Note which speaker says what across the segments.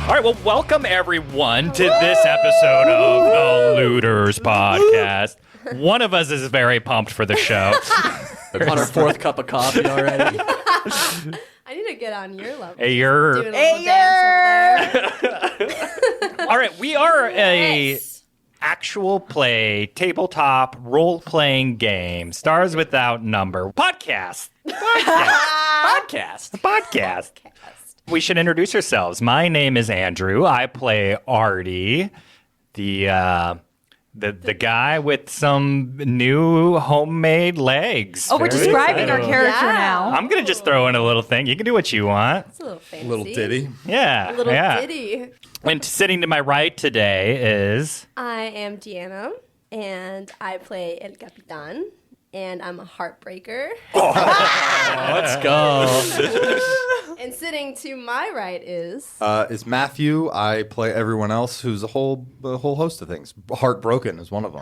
Speaker 1: All right, well, welcome everyone to this episode of the Looters Podcast. One of us is very pumped for the show.
Speaker 2: On our fourth cup of coffee already.
Speaker 3: I need to get on your level.
Speaker 1: Hey, you're...
Speaker 3: Doing a little dance over there.
Speaker 1: All right, we are a actual play, tabletop, role-playing game, Stars Without Number, podcast. Podcast. We should introduce ourselves. My name is Andrew. I play Ardi, the guy with some new homemade legs.
Speaker 4: Oh, we're
Speaker 1: Very
Speaker 4: describing
Speaker 1: excited.
Speaker 4: our character
Speaker 3: Yeah.
Speaker 4: now.
Speaker 1: I'm going to just throw in a little thing. You can do what you want.
Speaker 3: It's a little fancy.
Speaker 5: Little ditty.
Speaker 1: Yeah.
Speaker 3: A little
Speaker 1: yeah.
Speaker 3: ditty.
Speaker 1: And sitting to my right today is...
Speaker 3: I am Deanna, and I play El Capitan, and I'm a heartbreaker.
Speaker 2: Let's go.
Speaker 3: And sitting to my right is...
Speaker 5: Is Mathew. I play everyone else who's a whole host of things. Heartbroken is one of them.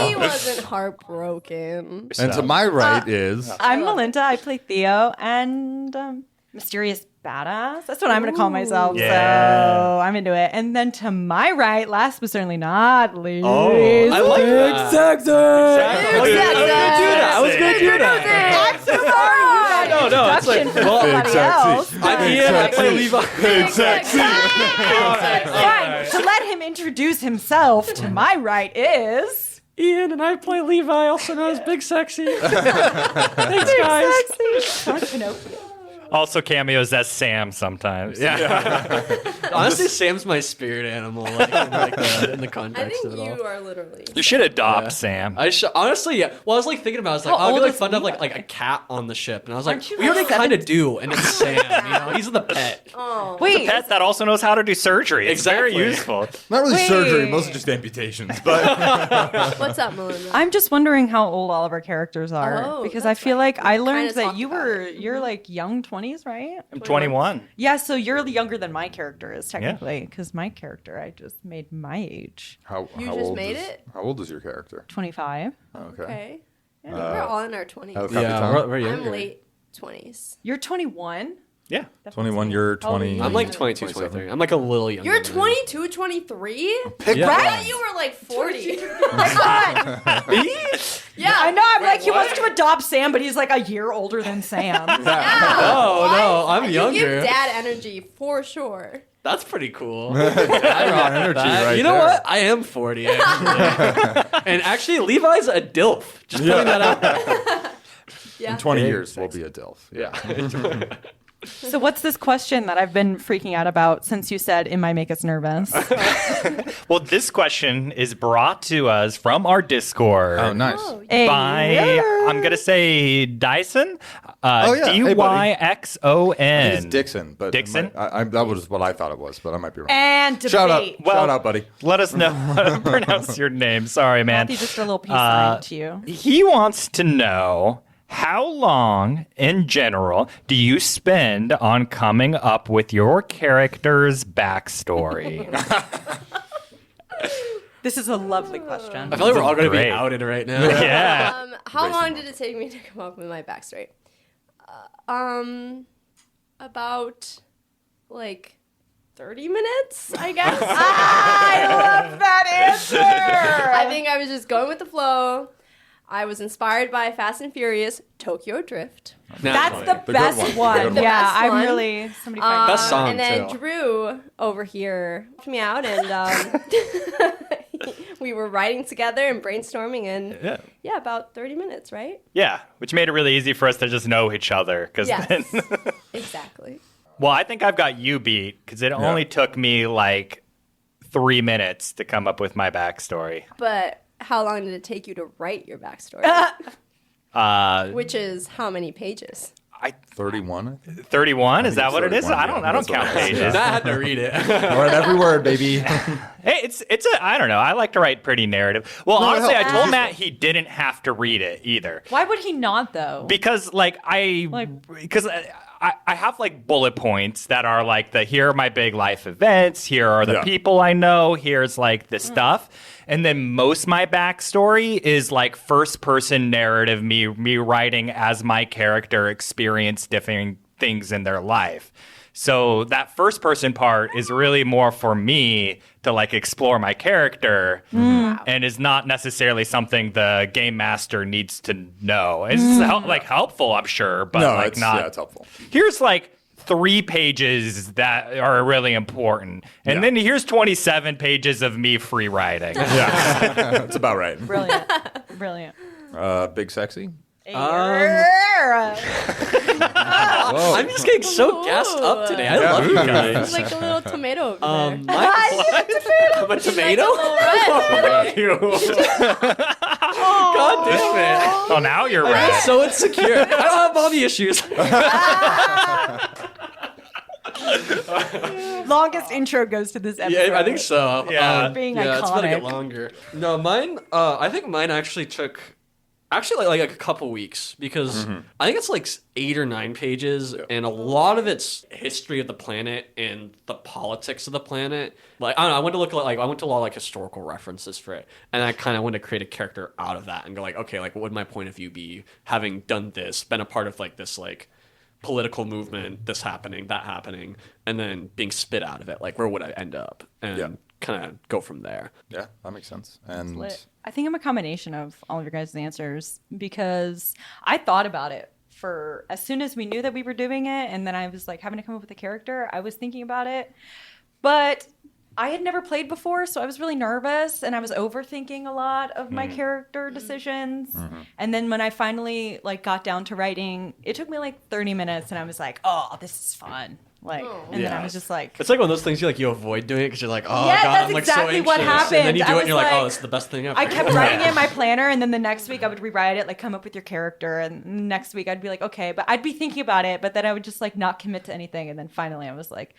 Speaker 3: He wasn't heartbroken.
Speaker 5: And to my right is...
Speaker 4: I'm Melinda. I play Theo and mysterious badass. That's what I'm going to call myself.
Speaker 1: Yeah.
Speaker 4: So I'm into it. And then to my right, last but certainly not least,
Speaker 2: I like that.
Speaker 4: Sexy.
Speaker 2: I was going to do that.
Speaker 4: I'm so sorry.
Speaker 2: No, it's like, well,
Speaker 4: Somebody else.
Speaker 2: I'm Ian, I play Levi.
Speaker 5: It's sexy.
Speaker 4: Fine. To let him introduce himself, to my right is...
Speaker 2: Ian, and I play Levi, also known as Big Sexy. Thanks, guys.
Speaker 4: Sexy. Pinocchio.
Speaker 1: also cameos as Sam sometimes. Yeah.
Speaker 2: Honestly, Sam's my spirit animal, in the
Speaker 3: I
Speaker 2: context
Speaker 3: think
Speaker 2: of it all.
Speaker 3: you are literally.
Speaker 1: You should adopt Sam.
Speaker 2: Honestly, yeah. Well, I was like thinking about it. I was like,
Speaker 4: How
Speaker 2: oh, it'd be
Speaker 4: old
Speaker 2: like
Speaker 4: is
Speaker 2: fun to have
Speaker 4: Levi?
Speaker 2: like a cat on the ship. And I was like,
Speaker 4: Aren't you
Speaker 2: we already
Speaker 4: like
Speaker 2: kind of
Speaker 4: 17?
Speaker 2: do. And it's Sam, he's the pet.
Speaker 3: Oh.
Speaker 4: Wait.
Speaker 1: Pet that also knows how to do surgery. It's very
Speaker 2: Exactly.
Speaker 1: useful.
Speaker 5: Not really
Speaker 4: Wait.
Speaker 5: surgery, mostly just amputations. But
Speaker 3: What's up, Melinda?
Speaker 4: I'm just wondering how old all of our characters are
Speaker 3: Oh,
Speaker 4: because I
Speaker 3: that's
Speaker 4: feel
Speaker 3: right.
Speaker 4: like I
Speaker 3: We
Speaker 4: learned
Speaker 3: kinda
Speaker 4: that
Speaker 3: talked about it.
Speaker 4: you're like young 20s, right?
Speaker 1: I'm 21.
Speaker 4: Yeah, so you're younger than my character is technically because my character I just made my age
Speaker 5: how
Speaker 3: You
Speaker 5: how
Speaker 3: just
Speaker 5: old
Speaker 3: made
Speaker 5: is,
Speaker 3: it?
Speaker 5: How old is your character?
Speaker 4: 25.
Speaker 5: Okay.
Speaker 3: Okay. I think we're all in our 20s.
Speaker 5: Oh,
Speaker 2: Yeah,
Speaker 5: Capitan?
Speaker 2: we're
Speaker 3: I'm
Speaker 2: younger.
Speaker 3: late 20s.
Speaker 4: You're 21.
Speaker 1: Yeah.
Speaker 5: 21, you're 20.
Speaker 2: I'm like 22, 23. I'm like a little younger.
Speaker 3: You're
Speaker 2: than
Speaker 3: 22, 23?
Speaker 5: Pick
Speaker 2: Yeah.
Speaker 3: I
Speaker 5: one.
Speaker 3: thought you were like 40. Yeah.
Speaker 4: I know. I'm like he wants to adopt Sam, but he's like a year older than Sam.
Speaker 2: Oh, no, I'm
Speaker 3: You
Speaker 2: younger.
Speaker 3: give dad energy for sure.
Speaker 2: That's pretty cool.
Speaker 5: Energy right
Speaker 2: You know
Speaker 5: there.
Speaker 2: what? I am 40, actually. And actually, Levi's a DILF. Just putting that out there.
Speaker 3: Yeah.
Speaker 5: In 20 years, we'll be a DILF. Yeah.
Speaker 4: So what's this question that I've been freaking out about since you said it might make us nervous?
Speaker 1: Well, this question is brought to us from our Discord.
Speaker 5: Oh, nice.
Speaker 3: Oh,
Speaker 4: Hey,
Speaker 1: By, I'm going to say Dyson.
Speaker 5: Oh, yeah. Hey, buddy.
Speaker 1: Dyxon.
Speaker 5: It's Dixon, but
Speaker 1: Dixon?
Speaker 5: that was what I thought it was, but I might be wrong.
Speaker 4: and debate.
Speaker 5: Shout out,
Speaker 1: Well-
Speaker 5: shout out, buddy.
Speaker 1: Let us know how to pronounce your name. Sorry, man.
Speaker 4: Matthew, just a little peace sign to you.
Speaker 1: He wants to know, how long, in general, do you spend on coming up with your character's backstory?
Speaker 4: This is a lovely question.
Speaker 2: I feel like we're all going to be
Speaker 1: Great.
Speaker 2: outed right now.
Speaker 1: Yeah.
Speaker 3: How
Speaker 5: Embrace
Speaker 3: long
Speaker 5: the
Speaker 3: did it take me to come up with my backstory? About like 30 minutes, I guess.
Speaker 4: I love that answer.
Speaker 3: I think I was just going with the flow. I was inspired by Fast and Furious, Tokyo Drift.
Speaker 4: That's the
Speaker 5: good
Speaker 4: best
Speaker 5: one.
Speaker 4: one.
Speaker 5: The good one.
Speaker 4: Yeah,
Speaker 3: best
Speaker 4: I'm
Speaker 3: one.
Speaker 4: really somebody find
Speaker 2: Best song,
Speaker 3: And then
Speaker 2: too.
Speaker 3: Drew over here helped me out, and we were writing together and brainstorming, and yeah, about 30 minutes, right?
Speaker 1: Yeah, which made it really easy for us to just know each other.
Speaker 3: Yes,
Speaker 1: Then,
Speaker 3: exactly.
Speaker 1: well, I think I've got you beat because it only took me like 3 minutes to come up with my backstory.
Speaker 3: But how long did it take you to write your backstory? Which is how many pages?
Speaker 5: 31?
Speaker 1: 31? Is
Speaker 5: think
Speaker 1: that
Speaker 5: it's
Speaker 1: what it is?
Speaker 5: 31,
Speaker 1: I don't
Speaker 5: yeah. That's
Speaker 1: count
Speaker 5: what it is,
Speaker 1: pages.
Speaker 2: I had to read it.
Speaker 5: I read every word, baby.
Speaker 1: Hey, it's a I don't know. I like to write pretty narrative. Well,
Speaker 5: No,
Speaker 1: honestly,
Speaker 5: no,
Speaker 1: I told
Speaker 5: it's
Speaker 1: Matt he didn't have to read it either.
Speaker 4: Why would he not though?
Speaker 1: Because because I have like bullet points that are like here are my big life events, here are the
Speaker 5: Yeah.
Speaker 1: people I know, here's like the stuff. And then most of my backstory is like first person narrative, me writing as my character experience different things in their life. So that first person part is really more for me to like explore my character and is not necessarily something the game master needs to know. It's like helpful, I'm sure, but like
Speaker 5: it's,
Speaker 1: not.
Speaker 5: Yeah, it's helpful.
Speaker 1: Here's like 3 pages that are really important. And then here's 27 pages of me free writing.
Speaker 5: Yeah, that's about right.
Speaker 4: Brilliant.
Speaker 5: Big sexy.
Speaker 2: I'm just getting so gassed up today. I love you guys.
Speaker 3: It's like a little tomato over there.
Speaker 2: I'm a tomato? God damn it.
Speaker 1: So now you're
Speaker 2: I'm
Speaker 1: red.
Speaker 2: so insecure. I don't have mommy issues.
Speaker 4: Longest intro goes to this episode.
Speaker 2: Yeah, I think so.
Speaker 1: Yeah.
Speaker 4: Being
Speaker 2: It's gonna get
Speaker 4: iconic.
Speaker 2: longer. No, mine. I think mine actually took like a couple weeks because I think it's like 8 or 9 pages, and a lot of it's history of the planet and the politics of the planet. Like I don't know, I went to look at I went to a lot of like historical references for it, and I kind of wanted to create a character out of that and go like, okay, like what would my point of view be having done this, been a part of like this like political movement, this happening, that happening, and then being spit out of it. Like where would I end up? And kind of go from there.
Speaker 5: Yeah, that makes sense. And
Speaker 4: I think I'm a combination of all of your guys' answers because I thought about it for as soon as we knew that we were doing it, and then I was like having to come up with a character. I was thinking about it, but I had never played before, so I was really nervous and I was overthinking a lot of my character decisions. And then when I finally like got down to writing, it took me like 30 minutes, and I was like, "Oh, this is fun!" Like, and then I was just like,
Speaker 2: It's like one of those things you avoid doing it because you're like, oh
Speaker 4: Yeah,
Speaker 2: god,
Speaker 4: that's
Speaker 2: I'm like
Speaker 4: exactly
Speaker 2: so
Speaker 4: what
Speaker 2: anxious.
Speaker 4: happened.
Speaker 2: And then you do
Speaker 4: I
Speaker 2: it and you're
Speaker 4: was
Speaker 2: like, oh,
Speaker 4: like-
Speaker 2: this is the best thing ever.
Speaker 4: I kept writing it in my planner, and then the next week I would rewrite it, like come up with your character, and next week I'd be like, okay, but I'd be thinking about it, but then I would just like not commit to anything, and then finally I was like,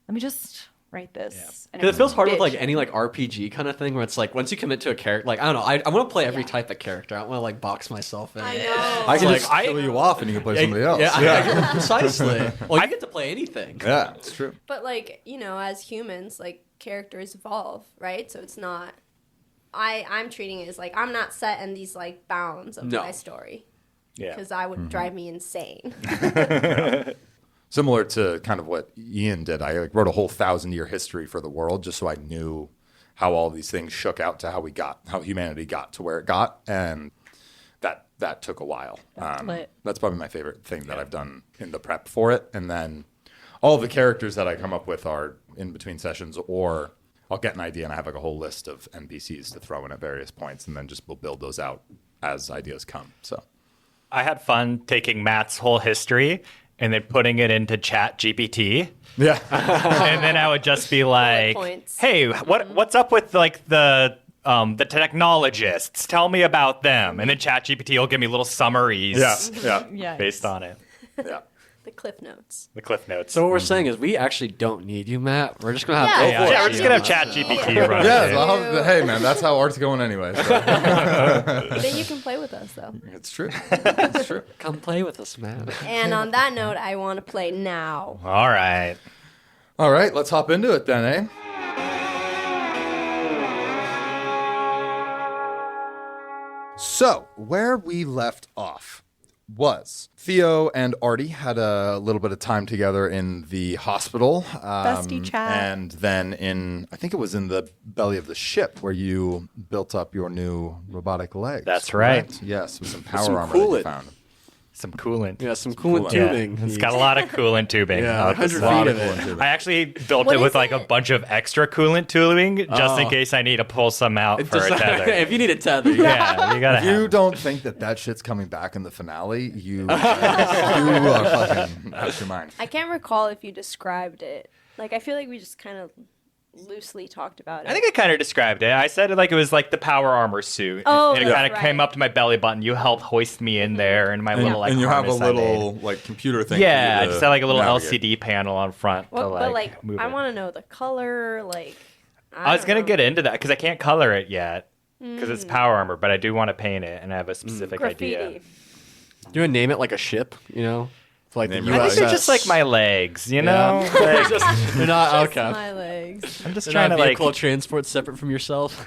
Speaker 4: let me just write this. And
Speaker 2: Because it feels hard with
Speaker 4: bitch.
Speaker 2: like any like RPG kind of thing where it's like once you commit to a character, like I don't know, I want to play every type of character. I don't want to like box myself in.
Speaker 3: I know.
Speaker 5: I can
Speaker 2: like,
Speaker 5: just kill you off and you can play somebody else.
Speaker 2: Yeah, precisely. Well, I get to play anything.
Speaker 5: Yeah, it's true.
Speaker 3: But like, as humans, like characters evolve, right? So it's not I'm treating it as like I'm not set in these like bounds of
Speaker 2: No.
Speaker 3: my story.
Speaker 1: Yeah.
Speaker 3: Because that would drive me insane.
Speaker 5: Similar to kind of what Ian did. I like, wrote a whole 1,000-year history for the world just so I knew how all these things shook out to how humanity got to where it got, and that took a while. That's probably my favorite thing that I've done in the prep for it. And then all the characters that I come up with are in between sessions, or I'll get an idea and I have like a whole list of NPCs to throw in at various points, and then just we'll build those out as ideas come. So
Speaker 1: I had fun taking Matt's whole history and then putting it into Chat GPT.
Speaker 5: yeah.
Speaker 1: And then I would just be like,
Speaker 3: points.
Speaker 1: "Hey, what's up with like the technologists? Tell me about them." And then ChatGPT will give me little summaries
Speaker 4: Yeah.
Speaker 1: based on it.
Speaker 5: Yeah.
Speaker 3: The cliff notes.
Speaker 1: The cliff notes.
Speaker 2: So what we're saying is we actually don't need you, Matt. We're just gonna have
Speaker 3: Yeah.
Speaker 2: Overton.
Speaker 1: we're just gonna have ChatGPT run
Speaker 5: Yeah,
Speaker 1: it.
Speaker 5: well, hey man, that's how art's going anyway. So.
Speaker 3: Then you can play with us, though.
Speaker 5: It's true. It's true.
Speaker 2: Come play with us, Matt.
Speaker 3: And on that note, I want to play now.
Speaker 1: All right.
Speaker 5: All right, let's hop into it then, eh? So, where we left off was Theo and Ardi had a little bit of time together in the hospital.
Speaker 4: Bestie chat.
Speaker 5: And then I think it was in the belly of the ship where you built up your new robotic legs.
Speaker 1: That's right.
Speaker 5: correct? Yes, with some power
Speaker 2: some
Speaker 5: armor that you
Speaker 2: coolant.
Speaker 5: found.
Speaker 1: Some coolant.
Speaker 2: Yeah, some coolant
Speaker 5: Yeah.
Speaker 2: tubing.
Speaker 1: It's got a lot of coolant tubing.
Speaker 2: Yeah, 100
Speaker 5: Lot
Speaker 2: feet
Speaker 5: of
Speaker 2: of it.
Speaker 5: coolant tubing.
Speaker 1: I actually built
Speaker 3: What
Speaker 1: it with
Speaker 3: is
Speaker 1: like a
Speaker 3: it?
Speaker 1: bunch of extra coolant tubing just in case I need to pull some out for a tether.
Speaker 2: if you need a tether,
Speaker 1: Yeah, you gotta
Speaker 5: If you
Speaker 1: have.
Speaker 5: don't think that shit's coming back in the finale, you are fucking out your mind.
Speaker 3: I can't recall if you described it. Like, I feel like we just kind of loosely talked about it.
Speaker 1: I think I kind of described it. I said it like it was like the power armor suit.
Speaker 3: Oh,
Speaker 1: and it
Speaker 3: that's
Speaker 1: kind of
Speaker 3: right.
Speaker 1: came up to my belly button. You helped hoist me in there and my little like
Speaker 5: and you have a
Speaker 1: harness I
Speaker 5: little
Speaker 1: made.
Speaker 5: like computer thing.
Speaker 1: Yeah,
Speaker 5: for
Speaker 1: I
Speaker 5: you
Speaker 1: just
Speaker 5: to
Speaker 1: had like a little
Speaker 5: navigate.
Speaker 1: LCD panel on front
Speaker 3: Well,
Speaker 1: to
Speaker 3: but,
Speaker 1: like move
Speaker 3: I
Speaker 1: it.
Speaker 3: want to know the color, like...
Speaker 1: I was
Speaker 3: don't
Speaker 1: gonna
Speaker 3: know.
Speaker 1: get into that because I can't color it yet because it's power armor, but I do want to paint it and I have a specific idea.
Speaker 3: Graffiti.
Speaker 2: you would name it like a ship, you know? For like the
Speaker 5: Name it
Speaker 1: I think
Speaker 2: USS.
Speaker 1: they're just like my legs, you know. Like,
Speaker 2: They're not okay.
Speaker 3: My legs.
Speaker 1: I'm just
Speaker 2: They're
Speaker 1: trying
Speaker 2: not
Speaker 1: to like,
Speaker 2: vehicle transport separate from yourself.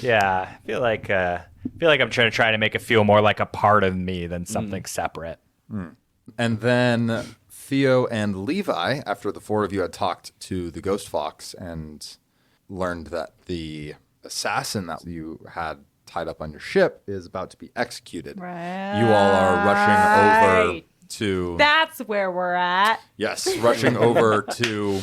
Speaker 1: yeah. I feel like I'm trying to make it feel more like a part of me than something separate.
Speaker 5: And then Theo and Levi, after the four of you had talked to the Ghost Fox and learned that the assassin that you had tied up on your ship is about to be executed.
Speaker 4: Right.
Speaker 5: You all are rushing over to...
Speaker 4: That's where we're at.
Speaker 5: Yes, rushing over to...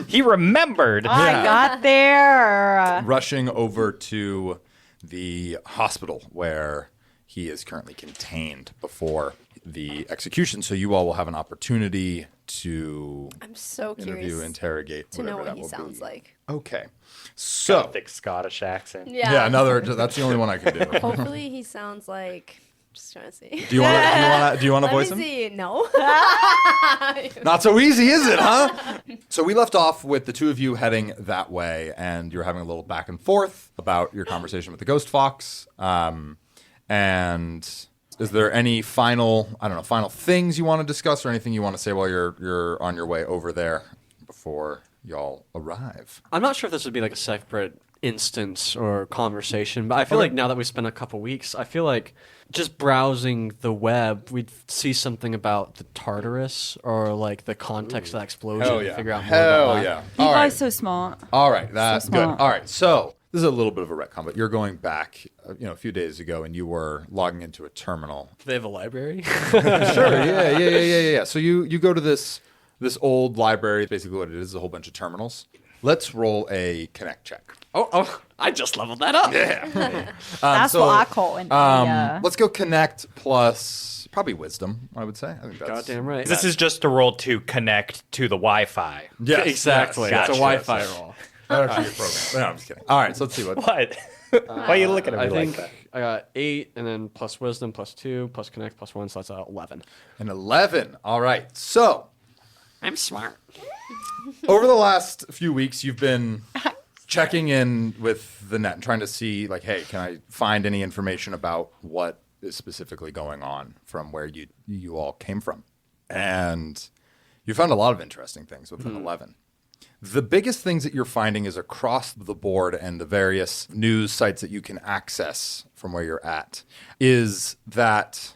Speaker 1: He remembered.
Speaker 4: I got there.
Speaker 5: Rushing over to the hospital where he is currently contained before the execution. So you all will have an opportunity to
Speaker 3: I'm so
Speaker 5: interview,
Speaker 3: curious
Speaker 5: interrogate,
Speaker 3: to know
Speaker 5: whatever
Speaker 3: what
Speaker 5: that
Speaker 3: he
Speaker 5: will
Speaker 3: sounds
Speaker 5: be.
Speaker 3: like.
Speaker 5: Okay. So...
Speaker 1: Thick Scottish accent.
Speaker 5: Yeah, that's the only one I can do.
Speaker 3: Hopefully he sounds like... Just trying to see.
Speaker 5: Do you want to voice
Speaker 3: Let
Speaker 5: him?
Speaker 3: me see. No.
Speaker 5: Not so easy, is it, huh? So we left off with the two of you heading that way, and you're having a little back and forth about your conversation with the Ghost Fox. And is there any final things you want to discuss, or anything you want to say while you're on your way over there before y'all arrive?
Speaker 2: I'm not sure if this would be like a separate instance or conversation, but I feel like now that we spent a couple weeks, I feel like just browsing the web, we'd see something about the Tartarus or like the context of that explosion.
Speaker 5: Hell yeah.
Speaker 2: Figure out more about that.
Speaker 5: yeah.
Speaker 4: Levi's so smart.
Speaker 5: All right, that's
Speaker 4: So
Speaker 5: good.
Speaker 4: smart.
Speaker 5: All right, so this is a little bit of a retcon, but you're going back, a few days ago, and you were logging into a terminal.
Speaker 2: Do they have a library?
Speaker 5: Sure, yeah. So you go to this old library. Basically, what it is a whole bunch of terminals. Let's roll a connect check.
Speaker 2: Oh, I just leveled that up.
Speaker 5: Yeah.
Speaker 4: That's what I call it.
Speaker 5: Let's go connect plus probably wisdom, I would say. I think that's
Speaker 2: Goddamn right.
Speaker 1: This is just a roll to connect to the Wi-Fi.
Speaker 5: Yes,
Speaker 2: exactly.
Speaker 5: yes,
Speaker 2: It's a
Speaker 1: Gotcha.
Speaker 2: Wi-Fi roll.
Speaker 5: That's actually a program. No, I'm just kidding. All right, so let's see what.
Speaker 1: What? Why are you looking at me
Speaker 2: I think
Speaker 1: like that?
Speaker 2: I got 8, and then plus wisdom, plus 2, plus connect, plus 1, so that's 11.
Speaker 5: An 11. All right. So
Speaker 2: I'm smart.
Speaker 5: over the last few weeks, you've been checking in with the net and trying to see, like, hey, can I find any information about what is specifically going on from where you all came from? And you found a lot of interesting things with an 11. The biggest things that you're finding is across the board and the various news sites that you can access from where you're at is that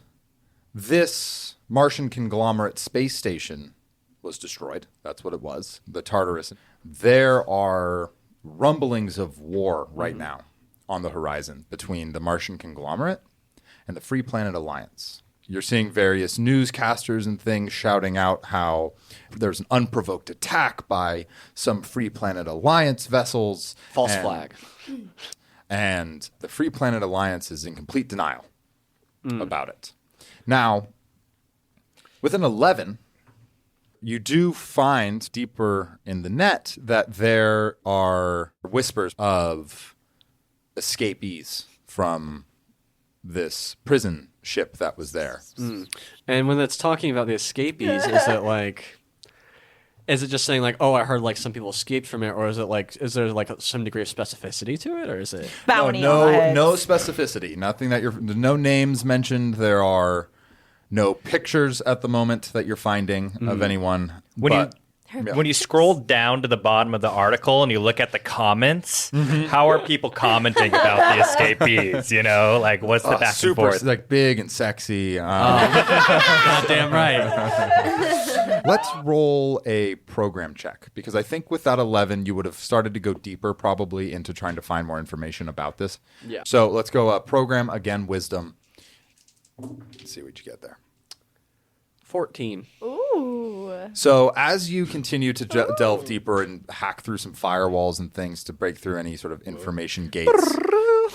Speaker 5: this Martian conglomerate space station was destroyed. That's what it was. The Tartarus. There are rumblings of war right now on the horizon between the Martian conglomerate and the Free Planet Alliance. You're seeing various newscasters and things shouting out how there's an unprovoked attack by some Free Planet Alliance vessels.
Speaker 2: False flag.
Speaker 5: And the Free Planet Alliance is in complete denial about it. Now, with an 11, you do find deeper in the net that there are whispers of escapees from this prison ship that was there.
Speaker 2: And when it's talking about the escapees, is it just saying like, oh, I heard like some people escaped from it, or is there like some degree of specificity to it, or is it
Speaker 4: bounty on the heads.
Speaker 5: No specificity. Nothing that no names mentioned. There are no pictures at the moment that you're finding of anyone.
Speaker 1: When you scroll down to the bottom of the article and you look at the comments, how are people commenting about the escapees? Like what's the back
Speaker 5: super,
Speaker 1: and forth?
Speaker 5: like big and sexy.
Speaker 2: goddamn right?
Speaker 5: Let's roll a program check, because I think with that 11, you would have started to go deeper probably into trying to find more information about this.
Speaker 2: Yeah.
Speaker 5: So let's go program again, wisdom. Let's see what you get there.
Speaker 2: 14.
Speaker 3: Ooh.
Speaker 5: So as you continue to delve deeper and hack through some firewalls and things to break through any sort of information gates.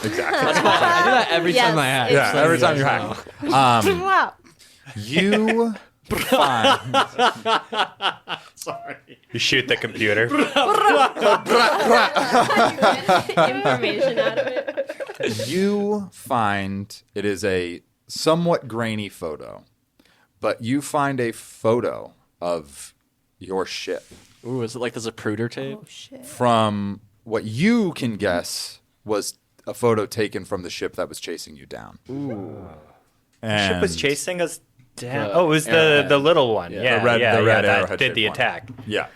Speaker 5: Exactly.
Speaker 2: I do that every
Speaker 3: Yes,
Speaker 2: time I hack.
Speaker 3: it's-
Speaker 5: Yeah, every time you hack. You find...
Speaker 2: Sorry.
Speaker 1: You shoot the computer.
Speaker 3: Information out of it.
Speaker 5: You find it is a somewhat grainy photo, but you find a photo of your ship
Speaker 2: Ooh, is it like there's a Zapruder tape?
Speaker 3: Oh shit.
Speaker 5: from what you can guess was a photo taken from the ship that was chasing you down.
Speaker 2: Ooh.
Speaker 5: And
Speaker 1: Ship was chasing us down.
Speaker 2: The
Speaker 1: Oh, it was
Speaker 2: arrowhead.
Speaker 1: the little one.
Speaker 2: Yeah.
Speaker 1: Yeah,
Speaker 5: The red
Speaker 1: that
Speaker 5: arrowhead
Speaker 1: did the
Speaker 5: shaped one.
Speaker 1: attack.
Speaker 5: Yeah.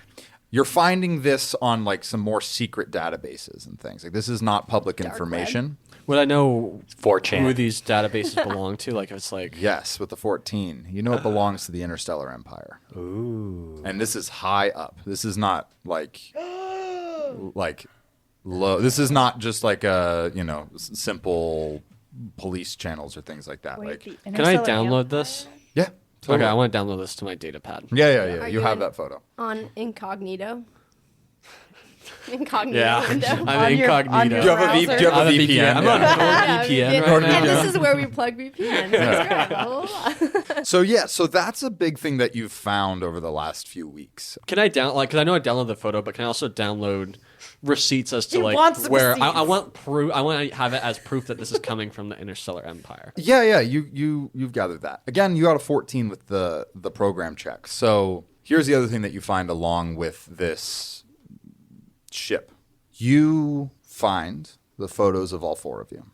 Speaker 5: You're finding this on like some more secret databases and things. Like this is not public information,
Speaker 2: Would I know
Speaker 1: 4chan.
Speaker 2: who these databases belong to? Like, if it's like...
Speaker 5: Yes, with the 14. You know it belongs to the Interstellar Empire.
Speaker 1: Ooh.
Speaker 5: And this is high up. This is not like low. This is not just like a, simple police channels or things like that. Like,
Speaker 2: Can I download this?
Speaker 5: yeah. Totally.
Speaker 2: Okay, I want to download this to my data pad.
Speaker 5: Yeah.
Speaker 3: Are
Speaker 5: You
Speaker 3: you
Speaker 5: have
Speaker 3: in-
Speaker 5: that photo.
Speaker 3: On incognito. Incognito
Speaker 2: Yeah,
Speaker 3: window.
Speaker 2: I'm
Speaker 4: On your
Speaker 2: incognito.
Speaker 4: browser.
Speaker 5: Do you have a
Speaker 4: Browser.
Speaker 5: do you have a VPN?
Speaker 2: I'm on
Speaker 3: Yeah,
Speaker 2: NordVPN
Speaker 3: VPN.
Speaker 2: right now.
Speaker 3: And this is where we plug VPN. That's great. Blah, blah, blah.
Speaker 5: So that's a big thing that you've found over the last few weeks.
Speaker 2: Can I because I know I downloaded the photo, but can I also download receipts as to
Speaker 4: He wants the
Speaker 2: where I
Speaker 4: receipts.
Speaker 2: want proof? I want to have it as proof that this is coming from the Interstellar Empire.
Speaker 5: Yeah. You've gathered that. Again, you got a 14 with the program check. So here's the other thing that you find along with this ship. You find the photos of all 4 of you.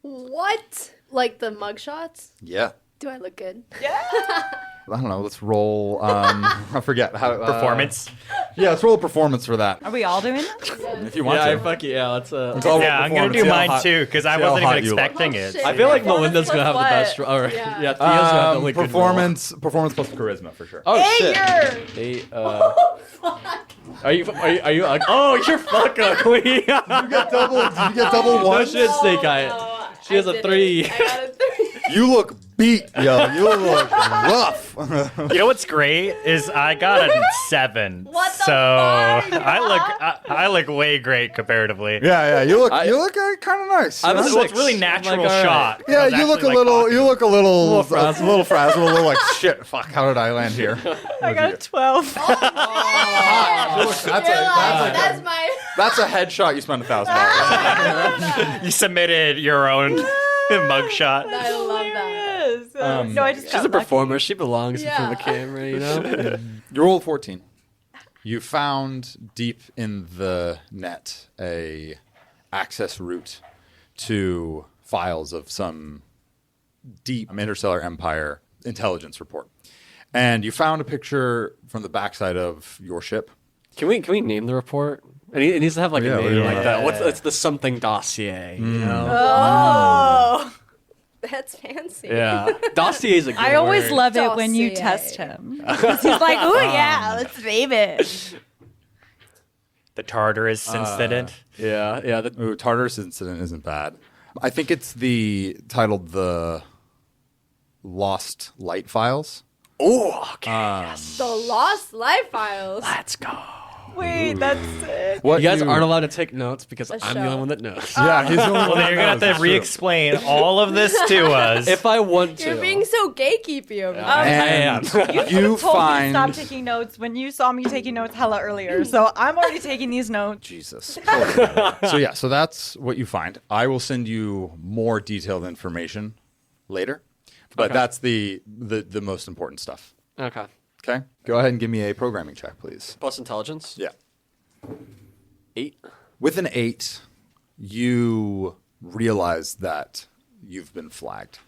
Speaker 3: What? Like the mugshots?
Speaker 5: Yeah.
Speaker 3: Do I look good?
Speaker 5: I don't know. Let's roll. I forget how
Speaker 1: Performance.
Speaker 5: Yeah, let's roll a performance for that
Speaker 4: Are we all doing that?
Speaker 5: if you want to.
Speaker 2: Fuck yeah. Let's.
Speaker 5: Let's all roll
Speaker 1: Yeah, I'm going
Speaker 5: performance.
Speaker 1: to do
Speaker 5: See how
Speaker 1: mine
Speaker 5: hot-
Speaker 1: too because I
Speaker 5: see how
Speaker 1: wasn't
Speaker 5: hot
Speaker 1: even
Speaker 5: you look.
Speaker 1: expecting
Speaker 3: Oh,
Speaker 1: it.
Speaker 3: shit.
Speaker 2: I feel like
Speaker 4: Performance
Speaker 2: Melinda's gonna have the
Speaker 4: plus
Speaker 2: best.
Speaker 4: what?
Speaker 2: Or
Speaker 3: Yeah.
Speaker 2: Theo's gonna have the really good roll.
Speaker 5: Performance plus charisma for sure.
Speaker 2: Oh shit.
Speaker 4: Hey,
Speaker 2: Are you? Oh, you're fuck ugly.
Speaker 5: Did you get double
Speaker 2: No
Speaker 5: one?
Speaker 2: shit, Snake Eye. She has a 3.
Speaker 3: I got a 3.
Speaker 5: You look beat, yo. You look rough.
Speaker 1: You know what's great is I got a 7.
Speaker 3: What the
Speaker 1: so
Speaker 3: fuck?
Speaker 1: I look way great comparatively.
Speaker 5: Yeah. You look kind of nice.
Speaker 2: I'm a
Speaker 1: So it's
Speaker 2: 6.
Speaker 1: really natural
Speaker 2: Like, all right.
Speaker 1: shot.
Speaker 5: Yeah,
Speaker 1: I was
Speaker 5: you look a
Speaker 1: actually,
Speaker 5: little.
Speaker 1: like,
Speaker 5: You look a little
Speaker 2: frazzled.
Speaker 5: a little frazzled. A little like shit. Fuck. How did I land here?
Speaker 4: I got a 12.
Speaker 5: That's a headshot. You spent $1,000.
Speaker 1: You submitted your own mugshot.
Speaker 3: I love that.
Speaker 4: No, I just
Speaker 2: She's
Speaker 4: got
Speaker 2: a performer. She belongs in front of the
Speaker 3: Yeah.
Speaker 2: camera, you know?
Speaker 5: You rolled 14. You found deep in the net a access route to files of some deep Interstellar Empire intelligence report. And you found a picture from the backside of your ship.
Speaker 2: Can we name the report? It needs to have like
Speaker 5: Yeah,
Speaker 2: a name
Speaker 5: yeah.
Speaker 2: like that. It's the something dossier, you know?
Speaker 4: Oh.
Speaker 3: That's fancy.
Speaker 2: Yeah. Dossier is a good
Speaker 4: I always
Speaker 2: word.
Speaker 4: love it when you
Speaker 3: Dossier.
Speaker 4: test him. 'Cause he's like, oh, yeah, let's save it.
Speaker 1: The Tartarus incident.
Speaker 2: Yeah.
Speaker 5: Ooh, Tartarus incident isn't bad. I think it's titled the Lost Light Files.
Speaker 2: Oh, okay.
Speaker 3: The Lost Life Files.
Speaker 2: Let's go.
Speaker 4: Wait, that's sick.
Speaker 5: What
Speaker 2: You guys aren't allowed to take notes because I'm the
Speaker 3: show.
Speaker 2: only one that knows.
Speaker 5: Yeah, he's the only
Speaker 1: Well,
Speaker 5: one
Speaker 1: then you're
Speaker 5: that
Speaker 1: going to
Speaker 5: knows.
Speaker 1: have to re-explain all of this to us.
Speaker 2: If I want to.
Speaker 3: You're being so gatekeepy over
Speaker 2: I
Speaker 3: there.
Speaker 2: am.
Speaker 5: You
Speaker 4: Told me to
Speaker 5: find
Speaker 4: stop taking notes when you saw me taking notes hella earlier. So I'm already taking these notes.
Speaker 5: Jesus. So that's what you find. I will send you more detailed information later, but
Speaker 2: Okay.
Speaker 5: that's the most important stuff.
Speaker 2: Okay.
Speaker 5: Okay, go ahead and give me a programming check, please.
Speaker 2: Plus intelligence?
Speaker 5: Yeah.
Speaker 2: 8.
Speaker 5: With an 8, you realize that you've been flagged.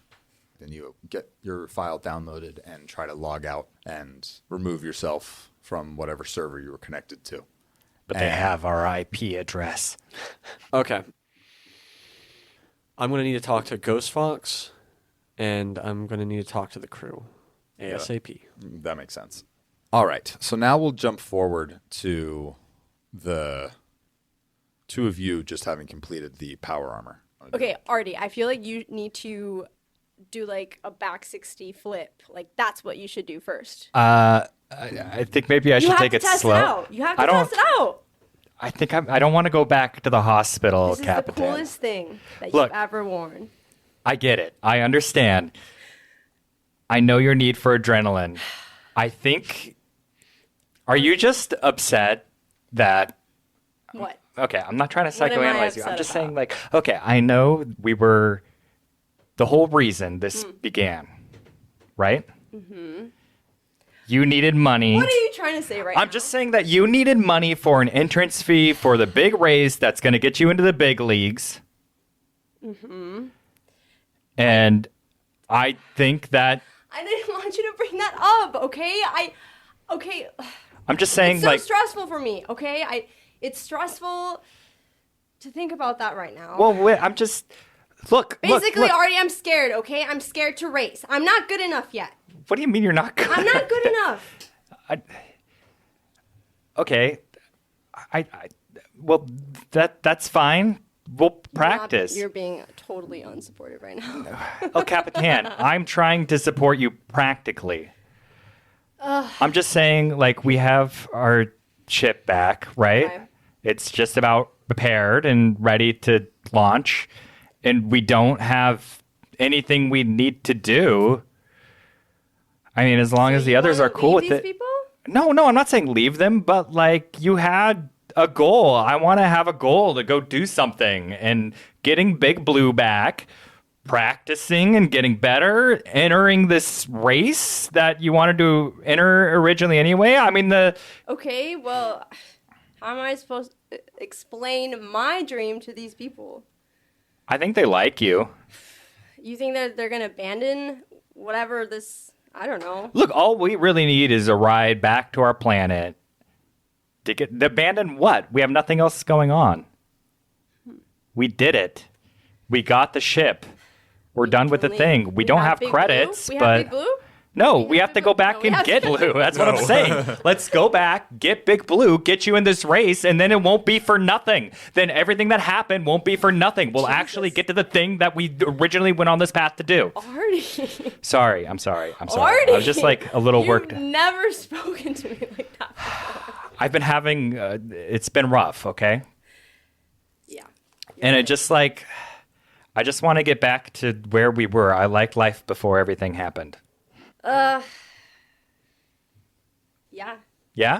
Speaker 5: Then you get your file downloaded and try to log out and remove yourself from whatever server you were connected to.
Speaker 1: But they have our IP address.
Speaker 2: Okay. I'm going to need to talk to Ghost Fox, and I'm going to need to talk to the crew. ASAP.
Speaker 5: That makes sense. All right. So now we'll jump forward to the two of you just having completed the power armor.
Speaker 3: Okay, Ardi, I feel like you need to do like a back 60 flip. Like that's what you should do first.
Speaker 1: I think maybe I
Speaker 3: You
Speaker 1: should
Speaker 3: have
Speaker 1: take
Speaker 3: to
Speaker 1: it
Speaker 3: test
Speaker 1: slow.
Speaker 3: it out. You have to
Speaker 1: I don't.
Speaker 3: test it out.
Speaker 1: I think I don't want to go back to the hospital,
Speaker 3: This is
Speaker 1: Capitan.
Speaker 3: the coolest thing that
Speaker 1: Look.
Speaker 3: you've ever worn.
Speaker 1: I get it. I understand. I know your need for adrenaline. I think. Are you just upset that?
Speaker 3: What?
Speaker 1: Okay, I'm not trying to
Speaker 3: What am I
Speaker 1: psychoanalyze you. I'm
Speaker 3: upset
Speaker 1: just
Speaker 3: about?
Speaker 1: saying, like, okay, I know we were. The whole reason this began, right? Mm-hmm. You needed money.
Speaker 3: What are you trying to say right
Speaker 1: I'm just saying that you needed money for an entrance fee for the big race that's going to get you into the big leagues. Mm-hmm. And I think that
Speaker 3: I didn't want you to bring that up, okay? Okay.
Speaker 1: I'm just saying,
Speaker 3: It's so
Speaker 1: like,
Speaker 3: stressful for me, okay? It's stressful. to think about that right now.
Speaker 1: Well, wait, I'm just... Look,
Speaker 3: Basically,
Speaker 1: look.
Speaker 3: Ardi, I'm scared, okay? I'm scared to race. I'm not good enough yet.
Speaker 1: What do you mean you're not good?
Speaker 3: I'm not good enough.
Speaker 1: Okay. Well, that's fine. We'll practice.
Speaker 3: You're being totally unsupportive right now.
Speaker 1: Oh, Capitan, I'm trying to support you practically. I'm just saying, like, we have our ship back, right?
Speaker 3: Okay.
Speaker 1: It's just about prepared and ready to launch, and we don't have anything we need to do. I mean, as long as the others are cool with it.
Speaker 3: People?
Speaker 1: No, I'm not saying leave them, but like you had a goal. I want to have a goal to go do something, and getting Big Blue back, practicing and getting better, entering this race that you wanted to enter originally anyway. I mean,
Speaker 3: Okay, well, how am I supposed to explain my dream to these people?
Speaker 1: I think they like you.
Speaker 3: You think that they're going to abandon whatever this, I don't know.
Speaker 1: Look, all we really need is a ride back to our planet. To abandon what? We have nothing else going on. We did it. We got the ship. We're done with the thing. We don't have
Speaker 3: Big
Speaker 1: credits,
Speaker 3: Blue? We
Speaker 1: but
Speaker 3: have Big Blue?
Speaker 1: no, we have to go back
Speaker 3: No, we
Speaker 1: and
Speaker 3: have
Speaker 1: get
Speaker 3: to-
Speaker 1: Blue. That's what I'm saying. Let's go back, get Big Blue, get you in this race, and then it won't be for nothing. Then everything that happened won't be for nothing. We'll actually get to the thing that we originally went on this path to do.
Speaker 3: Ardi.
Speaker 1: Sorry. I'm sorry.
Speaker 3: Ardi.
Speaker 1: I was just like a little worked.
Speaker 3: You've never spoken to me like that before.
Speaker 1: I've been having, it's been rough, okay?
Speaker 3: Yeah.
Speaker 1: And it just like, I just want to get back to where we were. I liked life before everything happened.
Speaker 3: Yeah.
Speaker 1: Yeah?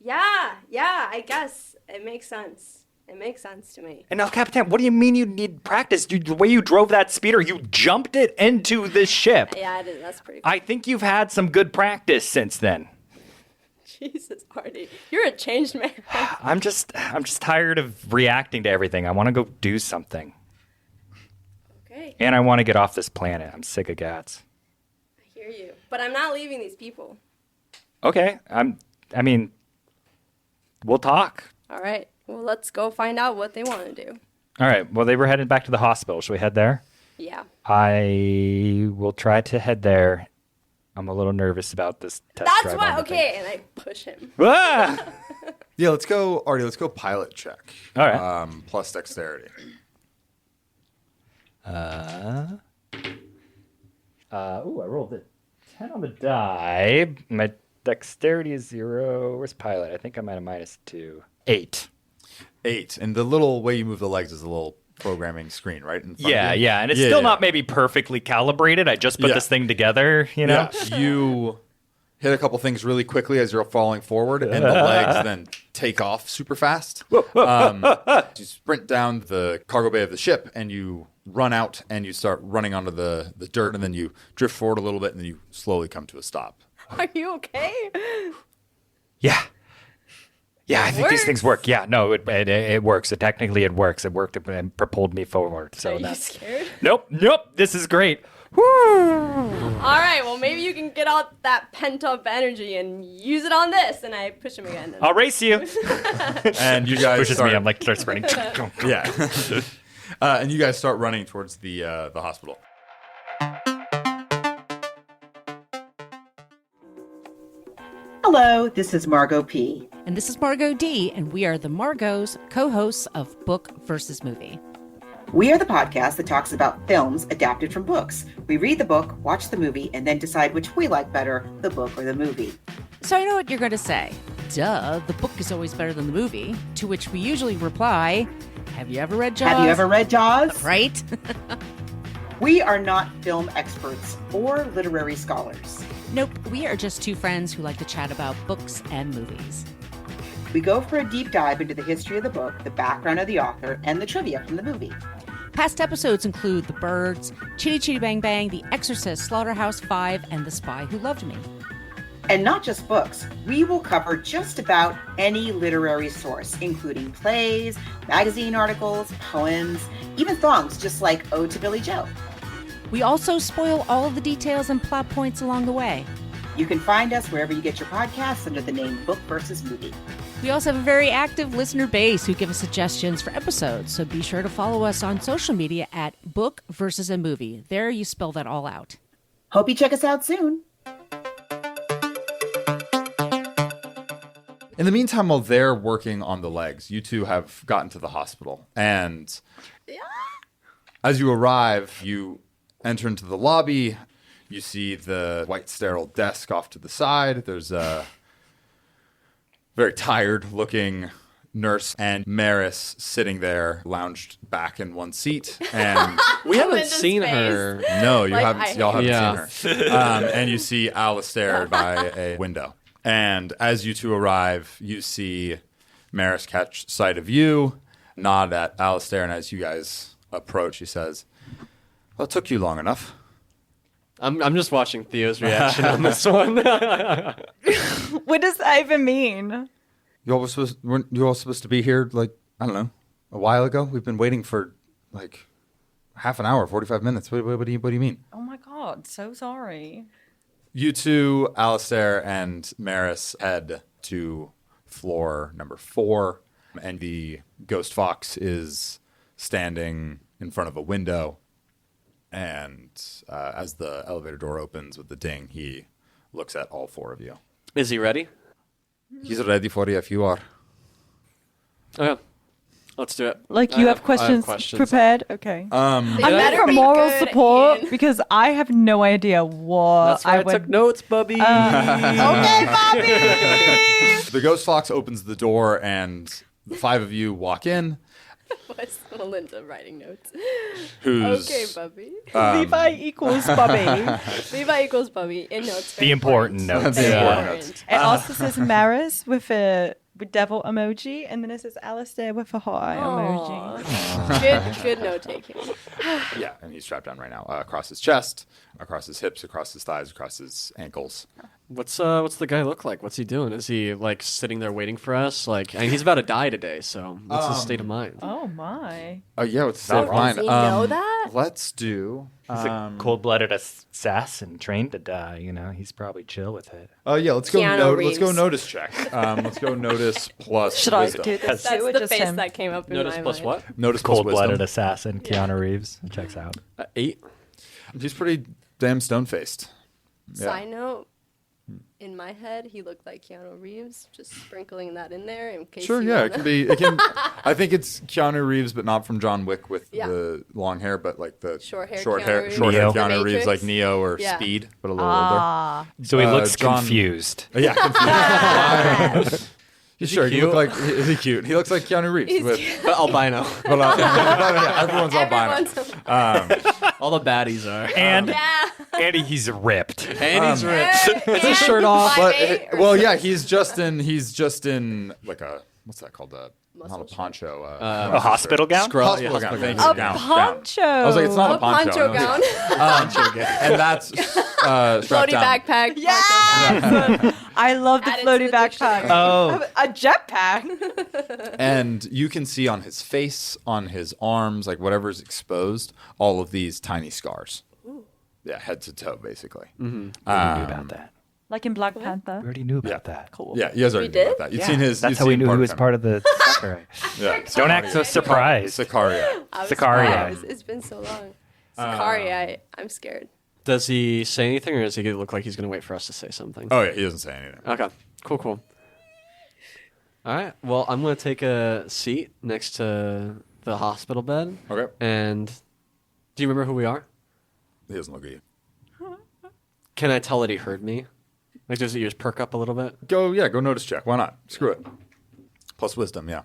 Speaker 3: Yeah, I guess. It makes sense. It makes sense to me.
Speaker 1: And now, Capitan, what do you mean you need practice? The way you drove that speeder, you jumped it into this ship.
Speaker 3: Yeah, it is. That's pretty cool.
Speaker 1: I think you've had some good practice since then.
Speaker 3: Jesus, Ardi. You're a changed man.
Speaker 1: I'm just tired of reacting to everything. I want to go do something.
Speaker 3: Okay,
Speaker 1: And I want to get off this planet. I'm sick of gats.
Speaker 3: I hear you. But I'm not leaving these people.
Speaker 1: Okay. I mean, we'll talk.
Speaker 3: All right. Well, let's go find out what they want to do.
Speaker 1: All right. Well, they were headed back to the hospital. Should we head there?
Speaker 3: Yeah.
Speaker 1: I will try to head there. I'm a little nervous about this test
Speaker 3: That's
Speaker 1: drive
Speaker 3: why.
Speaker 1: on the
Speaker 3: Okay, and I push him.
Speaker 1: thing. Ah!
Speaker 5: Yeah, let's go, Ardi. Let's go pilot check.
Speaker 1: All right.
Speaker 5: Plus dexterity.
Speaker 1: I rolled a 10 on the die. My dexterity is 0. Where's pilot? I think I'm at a -2. 8.
Speaker 5: 8. And the little way you move the legs is a little programming screen, right? In front
Speaker 1: Yeah,
Speaker 5: of you?
Speaker 1: yeah. And it's still not maybe perfectly calibrated. I just put this thing together, you know?
Speaker 5: Yeah. You hit a couple things really quickly as you're falling forward, and the legs then take off super fast. You sprint down the cargo bay of the ship, and you run out, and you start running onto the dirt, and then you drift forward a little bit, and then you slowly come to a stop.
Speaker 3: Are you okay?
Speaker 1: Yeah. Yeah, I think these things work. Yeah, no, it works. Technically, it works. It worked and propelled me forward. So
Speaker 3: Are you
Speaker 1: that's
Speaker 3: scared?
Speaker 1: Nope. This is great. Woo!
Speaker 3: All right. Well, maybe you can get out that pent up energy and use it on this. And I push him again.
Speaker 1: I'll race you.
Speaker 5: And you guys
Speaker 1: Pushes
Speaker 5: start,
Speaker 1: me. I'm like start sprinting.
Speaker 5: yeah. And you guys start running towards the hospital.
Speaker 6: Hello, this is Margot P.
Speaker 7: And this is Margot D, and we are the Margos, co-hosts of Book versus Movie.
Speaker 6: We are the podcast that talks about films adapted from books. We read the book, watch the movie, and then decide which we like better, the book or the movie.
Speaker 7: So I know what you're going to say. Duh, the book is always better than the movie. To which we usually reply, have you ever read Jaws?
Speaker 6: Have you ever read Jaws?
Speaker 7: Right?
Speaker 6: We are not film experts or literary scholars.
Speaker 7: Nope, we are just two friends who like to chat about books and movies.
Speaker 6: We go for a deep dive into the history of the book, the background of the author, and the trivia from the movie.
Speaker 7: Past episodes include The Birds, Chitty Chitty Bang Bang, The Exorcist, Slaughterhouse-5, and The Spy Who Loved Me.
Speaker 6: And not just books, we will cover just about any literary source, including plays, magazine articles, poems, even songs, just like Ode to Billy Joe.
Speaker 7: We also spoil all of the details and plot points along the way.
Speaker 6: You can find us wherever you get your podcasts under the name Book versus Movie.
Speaker 7: We also have a very active listener base who give us suggestions for episodes, so be sure to follow us on social media at Book versus a Movie. There you spell that all out.
Speaker 6: Hope you check us out soon.
Speaker 5: In the meantime, while they're working on the legs, you two have gotten to the hospital. And as you arrive, you enter into the lobby. You see the white sterile desk off to the side. There's a very tired-looking nurse and Maris sitting there, lounged back in one seat. And
Speaker 2: We haven't
Speaker 3: Melinda's
Speaker 2: seen
Speaker 3: face.
Speaker 2: her.
Speaker 5: no, you
Speaker 3: Like,
Speaker 5: haven't. Y'all haven't
Speaker 2: Yeah.
Speaker 5: seen her. And you see Alistair by a window. And as you two arrive, you see Maris catch sight of you, nod at Alistair, and as you guys approach, he says, "Well, it took you long enough."
Speaker 2: I'm just watching Theo's reaction on this one.
Speaker 4: What does that even mean?
Speaker 5: Weren't you all supposed to be here, like, I don't know, a while ago? We've been waiting for, like, half an hour, 45 minutes. What do you mean?
Speaker 4: Oh my god, so sorry.
Speaker 5: You two, Alistair and Maris, head to floor number 4, and the ghost fox is standing in front of a window. And as the elevator door opens with the ding, he looks at all 4 of you.
Speaker 2: Is he ready?
Speaker 5: He's ready for you if you are.
Speaker 2: Okay. Let's do it.
Speaker 4: Like
Speaker 2: I
Speaker 4: you have
Speaker 2: I
Speaker 4: questions prepared? Okay. I'm
Speaker 3: Yeah.
Speaker 4: there for
Speaker 3: Be
Speaker 4: moral
Speaker 3: good,
Speaker 4: support
Speaker 3: Ian.
Speaker 4: because I have no idea what
Speaker 2: That's why I
Speaker 4: would.
Speaker 2: took notes, Bubby.
Speaker 4: Okay, Bobby.
Speaker 5: The ghost fox opens the door, and the 5 of you walk in.
Speaker 3: Was Melinda writing notes?
Speaker 5: Who's
Speaker 3: Okay, Bubby.
Speaker 4: Levi equals Bobby.
Speaker 3: Levi equals Bubby in notes.
Speaker 1: The important notes.
Speaker 3: Very
Speaker 5: Yeah.
Speaker 3: important.
Speaker 4: It also says Maris with a devil emoji, and then it says Alistair with a hot eye emoji.
Speaker 3: Good note taking.
Speaker 5: Yeah, and he's strapped down right now, across his chest, across his hips, across his thighs, across his ankles.
Speaker 2: What's the guy look like? What's he doing? Is he like sitting there waiting for us? Like, and he's about to die today. So what's his state of mind?
Speaker 4: Oh my.
Speaker 5: Oh yeah, what's
Speaker 1: Not
Speaker 5: the
Speaker 1: wrong.
Speaker 5: line?
Speaker 3: Does he know that?
Speaker 5: Let's do.
Speaker 1: He's a cold-blooded assassin trained to die. You know, he's probably chill with it.
Speaker 5: Oh yeah, let's go.
Speaker 3: Keanu
Speaker 5: Let's go
Speaker 3: Reeves.
Speaker 5: notice check. Let's go notice plus
Speaker 4: Should I
Speaker 5: wisdom.
Speaker 4: do this
Speaker 3: That's
Speaker 4: too, or
Speaker 3: the
Speaker 4: just
Speaker 3: face
Speaker 4: him?
Speaker 3: that came up in
Speaker 2: Notice
Speaker 3: my
Speaker 2: plus
Speaker 3: mind.
Speaker 2: what?
Speaker 5: Notice plus
Speaker 1: Cold-blooded
Speaker 5: wisdom.
Speaker 1: assassin, Keanu Reeves. Checks out.
Speaker 2: 8.
Speaker 5: He's pretty damn stone-faced.
Speaker 3: Side note, in my head, he looked like Keanu Reeves. Just sprinkling that in there in case.
Speaker 5: Sure,
Speaker 3: you
Speaker 5: yeah,
Speaker 3: wanna-
Speaker 5: it can be. It can. I think it's Keanu Reeves, but not from John Wick with
Speaker 3: Yeah.
Speaker 5: the long hair, but like the
Speaker 3: Short hair
Speaker 5: short
Speaker 3: Keanu
Speaker 5: hair,
Speaker 3: Reeves.
Speaker 5: short hair
Speaker 1: Neo.
Speaker 5: Keanu
Speaker 3: The
Speaker 5: Reeves,
Speaker 3: Matrix.
Speaker 5: like Neo or
Speaker 3: Yeah.
Speaker 5: Speed, but a little
Speaker 4: Ah.
Speaker 1: So he looks
Speaker 5: John-
Speaker 1: confused.
Speaker 5: older. Yeah, confused. He's sure. He
Speaker 2: cute?
Speaker 5: look like is he cute? He looks like Keanu Reeves.
Speaker 3: He's
Speaker 5: with,
Speaker 3: cute.
Speaker 2: Albino.
Speaker 5: but, yeah, everyone's albino.
Speaker 3: Everyone's
Speaker 2: All the baddies are.
Speaker 1: And
Speaker 3: yeah.
Speaker 1: and he's ripped.
Speaker 2: And he's ripped.
Speaker 3: It's
Speaker 2: his shirt off.
Speaker 5: But well, yeah, he's just in like a what's that called? Not a
Speaker 3: Muscle
Speaker 5: poncho.
Speaker 1: A hospital gown?
Speaker 5: Hospital gown. Thank you.
Speaker 4: A
Speaker 5: Gown.
Speaker 4: poncho.
Speaker 5: I was like, it's not a poncho.
Speaker 3: poncho gown.
Speaker 5: And that's strapped
Speaker 3: Floaty
Speaker 5: down.
Speaker 3: backpack.
Speaker 4: Yeah. I love the
Speaker 3: Add it to
Speaker 4: floaty
Speaker 3: the
Speaker 4: backpack.
Speaker 3: dictionary.
Speaker 1: Oh,
Speaker 4: A jetpack.
Speaker 5: And you can see on his face, on his arms, like whatever's exposed, all of these tiny scars. Yeah, head to toe, basically.
Speaker 1: we knew about that.
Speaker 4: Like in Black
Speaker 1: We
Speaker 4: Panther.
Speaker 1: already knew about that.
Speaker 4: Cool.
Speaker 5: Yeah, you guys already
Speaker 3: We
Speaker 5: knew about
Speaker 3: did?
Speaker 5: that. You've
Speaker 1: Yeah,
Speaker 5: seen his.
Speaker 1: that's
Speaker 5: you've
Speaker 1: how we
Speaker 5: seen
Speaker 1: knew he was
Speaker 5: him.
Speaker 1: part of the. Right.
Speaker 5: Yeah,
Speaker 1: Don't act so surprised.
Speaker 5: Sicaria.
Speaker 3: I was
Speaker 1: Sicaria.
Speaker 3: surprised. It's been so long. Sicaria, I'm scared.
Speaker 2: Does he say anything, or does he look like he's going to wait for us to say something?
Speaker 5: Oh yeah, he doesn't say anything.
Speaker 2: Okay. Cool. All right. Well, I'm going to take a seat next to the hospital bed.
Speaker 5: Okay.
Speaker 2: And do you remember who we are?
Speaker 5: He doesn't look at you.
Speaker 2: Can I tell that he heard me? Like, does his ears perk up a little bit?
Speaker 5: Go notice check. Why not? Screw it. Plus wisdom, yeah.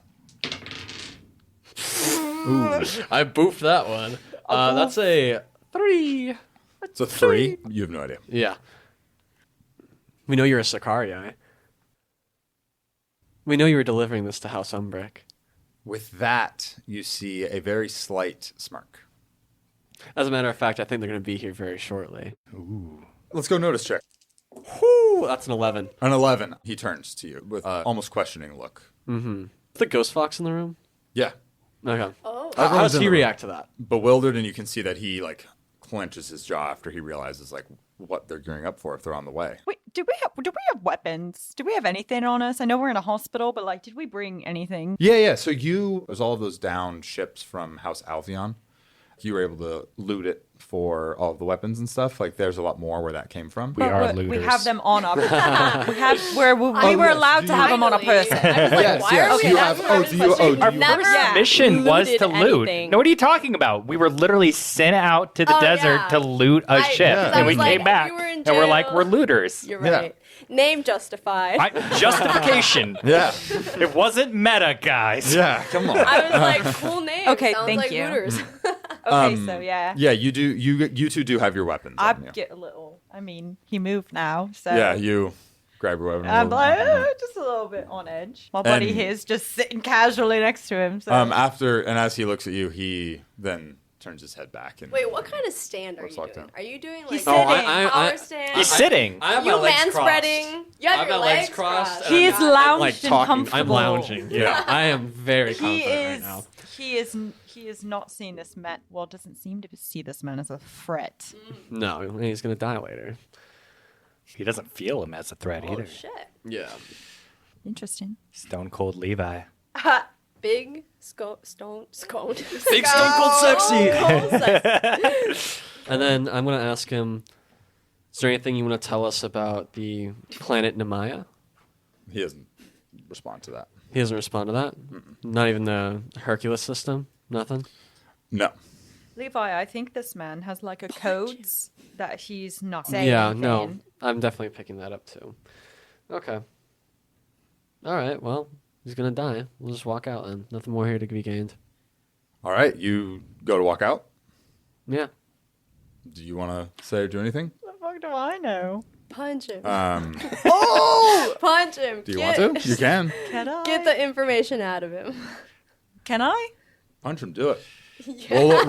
Speaker 2: I boofed that one. That's a 3.
Speaker 5: It's a 3. You have no idea.
Speaker 2: Yeah. We know you're a Sicaria. We know you were delivering this to House Umbrick.
Speaker 5: With that, you see a very slight smirk.
Speaker 2: As a matter of fact, I think they're going to be here very shortly.
Speaker 5: Let's go notice check.
Speaker 2: Whew, that's an 11.
Speaker 5: An 11. He turns to you with an almost questioning look.
Speaker 2: Is the ghost fox in the room?
Speaker 5: Yeah.
Speaker 2: Okay.
Speaker 3: Oh.
Speaker 2: How
Speaker 5: Everyone's
Speaker 2: does
Speaker 5: in
Speaker 2: he
Speaker 5: the room.
Speaker 2: react to that?
Speaker 5: Bewildered, and you can see that he like clenches his jaw after he realizes like what they're gearing up for if they're on the way.
Speaker 4: Wait, Do we have weapons? Do we have anything on us? I know we're in a hospital, but like, did we bring anything?
Speaker 5: Yeah. So there's all of those downed ships from House Alvion. You were able to loot it for all of the weapons and stuff. Like, there's a lot more where that came from.
Speaker 1: We are
Speaker 4: We
Speaker 1: looters.
Speaker 4: have them on our. we were allowed to have them on a person.
Speaker 5: You have. Oh, do you? Oh, do
Speaker 1: Our
Speaker 5: you?
Speaker 1: first mission was to
Speaker 3: looted
Speaker 1: loot.
Speaker 3: anything.
Speaker 1: No, what are you talking about? We were literally sent out to the desert
Speaker 3: yeah.
Speaker 1: to loot a ship,
Speaker 5: Yeah.
Speaker 1: and we
Speaker 3: was like,
Speaker 1: came back,
Speaker 3: you were in
Speaker 1: and we're like,
Speaker 3: jail.
Speaker 1: we're looters.
Speaker 3: You're
Speaker 5: Yeah.
Speaker 3: right. Name justified.
Speaker 1: Justification.
Speaker 5: Yeah.
Speaker 1: It wasn't meta, guys.
Speaker 5: Yeah. Come on.
Speaker 3: I was like, cool name.
Speaker 4: Okay,
Speaker 3: Sounds
Speaker 4: thank
Speaker 3: like
Speaker 4: you.
Speaker 3: Hooters.
Speaker 4: Okay, so yeah.
Speaker 5: Yeah, you do. You two do have your weapons.
Speaker 4: I
Speaker 5: on you.
Speaker 4: get a little. I mean, he moved now, so
Speaker 5: Yeah, you grab your weapon.
Speaker 4: I'm like just a little bit on edge. My buddy
Speaker 5: And-
Speaker 4: here is just sitting casually next to him. So
Speaker 5: As he looks at you, he then turns his head back and
Speaker 3: Wait, what kind of stand are
Speaker 5: Looks
Speaker 3: you
Speaker 5: like
Speaker 3: doing?
Speaker 5: that.
Speaker 3: Are you doing like
Speaker 4: He's
Speaker 2: Oh,
Speaker 4: sitting.
Speaker 3: power stand?
Speaker 1: He's sitting.
Speaker 2: I have
Speaker 3: you
Speaker 2: my legs
Speaker 3: man
Speaker 2: crossed.
Speaker 3: spreading. You have
Speaker 2: I have
Speaker 3: your
Speaker 2: my legs crossed. and
Speaker 4: He's
Speaker 2: I'm,
Speaker 4: lounged
Speaker 2: like
Speaker 4: and
Speaker 2: talking.
Speaker 4: comfortable.
Speaker 2: I'm lounging. Yeah, I am very
Speaker 4: he
Speaker 2: confident
Speaker 4: is.
Speaker 2: right now.
Speaker 4: He is not seeing this man. Well, doesn't seem to see this man as a threat.
Speaker 2: No, he's gonna die later.
Speaker 1: He doesn't feel him as a threat
Speaker 3: Oh
Speaker 1: either.
Speaker 3: shit!
Speaker 2: Yeah.
Speaker 4: Interesting.
Speaker 1: Stone Cold Levi.
Speaker 3: Big stone scone.
Speaker 2: Big Stone Cold Sexy.
Speaker 3: Cold sexy.
Speaker 2: And then I'm gonna ask him, is there anything you want to tell us about the planet Nemaya?
Speaker 5: he doesn't respond to that.
Speaker 2: He doesn't respond to that. Not even the Hercules system. Nothing.
Speaker 5: No.
Speaker 4: Levi, I think this man has like a codes that he's not saying.
Speaker 2: Yeah, no.
Speaker 4: anything.
Speaker 2: I'm definitely picking that up too. Okay. All right. Well, he's gonna die. We'll just walk out, and nothing more here to be gained.
Speaker 5: All right, you go to walk out.
Speaker 2: Yeah.
Speaker 5: Do you want to say or do anything?
Speaker 4: What the fuck do I know?
Speaker 3: Punch him. Punch him.
Speaker 5: Do you want to? You can.
Speaker 4: Can I?
Speaker 3: Get the information out of him.
Speaker 4: Can I?
Speaker 5: Punch him. Do it. Roll the punch.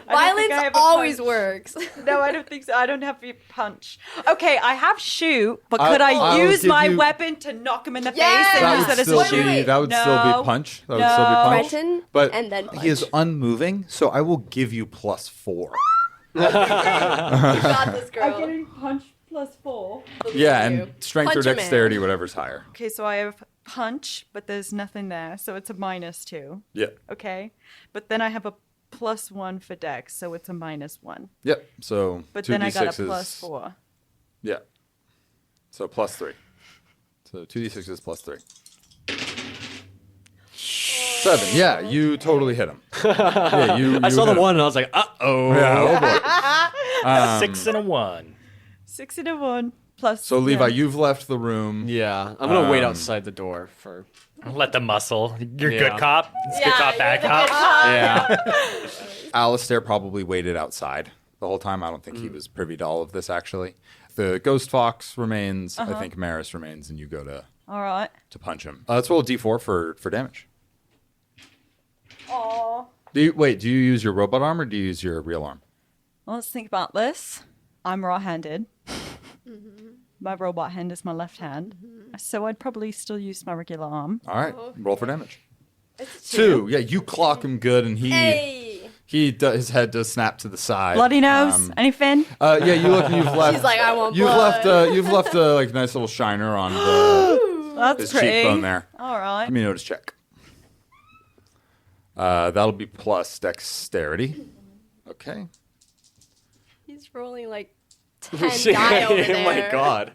Speaker 4: I don't think
Speaker 3: Violence
Speaker 4: I have a
Speaker 3: always
Speaker 4: punch.
Speaker 3: works.
Speaker 4: No, I don't think so. I don't have a punch. Okay, I have shoot, but
Speaker 5: I-
Speaker 4: could I
Speaker 5: I'll
Speaker 4: use
Speaker 5: give
Speaker 4: my
Speaker 5: you-
Speaker 4: weapon to knock him in the
Speaker 3: Yes!
Speaker 4: face and
Speaker 5: That
Speaker 4: use
Speaker 5: would
Speaker 4: that as
Speaker 5: still
Speaker 4: a
Speaker 3: Wait,
Speaker 4: shoot?
Speaker 3: wait,
Speaker 5: be. That would still
Speaker 4: No.
Speaker 5: be punch. That would still be
Speaker 4: No.
Speaker 5: punch.
Speaker 3: Threaten
Speaker 5: But
Speaker 3: and then punch.
Speaker 5: he is unmoving, so I will give you +4.
Speaker 3: You got this, girl.
Speaker 4: punch +4.
Speaker 5: Yeah,
Speaker 3: you.
Speaker 5: and strength
Speaker 3: Punch
Speaker 5: or
Speaker 3: a man.
Speaker 5: dexterity, whatever's higher.
Speaker 4: Okay, so I have punch, but there's nothing there, so it's a -2.
Speaker 5: Yeah.
Speaker 4: Okay, but then I have a +1 for dex, so it's a -1.
Speaker 5: Yep. So
Speaker 4: But
Speaker 5: 2d6
Speaker 4: then I got a
Speaker 5: is
Speaker 4: +4.
Speaker 5: Yeah. So +3. So 2d6 is +3. 7. Yeah, you totally hit him. Yeah, you.
Speaker 2: I saw
Speaker 5: hit
Speaker 2: the
Speaker 5: him.
Speaker 2: one, and I was like, oh.
Speaker 5: Yeah. Oh boy.
Speaker 1: 6 and a 1.
Speaker 4: 6 and a 1 plus.
Speaker 5: So Levi,
Speaker 4: yeah.
Speaker 5: you've left the room.
Speaker 2: Yeah, I'm gonna wait outside the door for.
Speaker 1: Let the muscle. You're
Speaker 2: Yeah.
Speaker 1: good cop. It's good
Speaker 3: Yeah,
Speaker 1: cop, bad
Speaker 3: you're the
Speaker 1: cop.
Speaker 2: Yeah.
Speaker 5: Alistair probably waited outside the whole time. I don't think he was privy to all of this, actually. The ghost fox remains. I think Maris remains, and you go to
Speaker 4: All right.
Speaker 5: punch him. Let's roll a d4 for damage.
Speaker 4: Aw.
Speaker 5: Do you use your robot arm or do you use your real arm?
Speaker 4: Well, let's think about this. I'm raw-handed. My robot hand is my left hand. So I'd probably still use my regular arm.
Speaker 5: All right, roll for damage.
Speaker 3: It's
Speaker 5: 2. Yeah, you clock him good, and
Speaker 3: Hey.
Speaker 5: his head does snap to the side.
Speaker 4: Bloody nose? Anything?
Speaker 5: Yeah, you look and you've left.
Speaker 3: She's like, I want
Speaker 5: You've
Speaker 3: blood.
Speaker 5: left. You've left a like nice little shiner on
Speaker 4: That's
Speaker 5: his
Speaker 4: pretty.
Speaker 5: cheekbone there.
Speaker 4: All right.
Speaker 5: Let me notice check. That'll be plus dexterity. Okay.
Speaker 3: He's rolling like 10 die over there.
Speaker 2: Oh my god.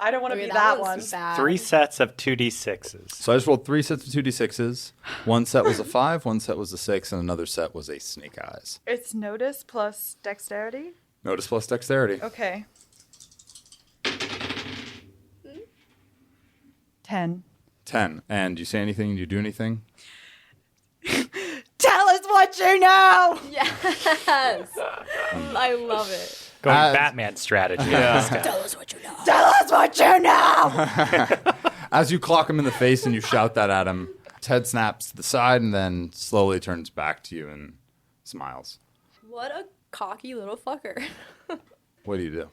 Speaker 4: I don't want to
Speaker 3: Okay,
Speaker 4: be that one.
Speaker 3: was bad.
Speaker 1: 3 sets of 2d6s.
Speaker 5: So I just rolled 3 sets of 2d6s. One set was a 5, one set was a 6, and another set was a snake eyes.
Speaker 4: It's notice plus dexterity.
Speaker 5: Notice plus dexterity.
Speaker 4: Okay. 10.
Speaker 5: 10. And do you say anything? Do you do anything?
Speaker 4: Tell us what you know.
Speaker 3: Yes. I love it.
Speaker 1: Going
Speaker 5: As-
Speaker 1: Batman strategy.
Speaker 4: Tell us what you know.
Speaker 5: As you clock him in the face and you shout that at him, his head snaps to the side and then slowly turns back to you and smiles.
Speaker 3: What a cocky little fucker.
Speaker 5: What do you do?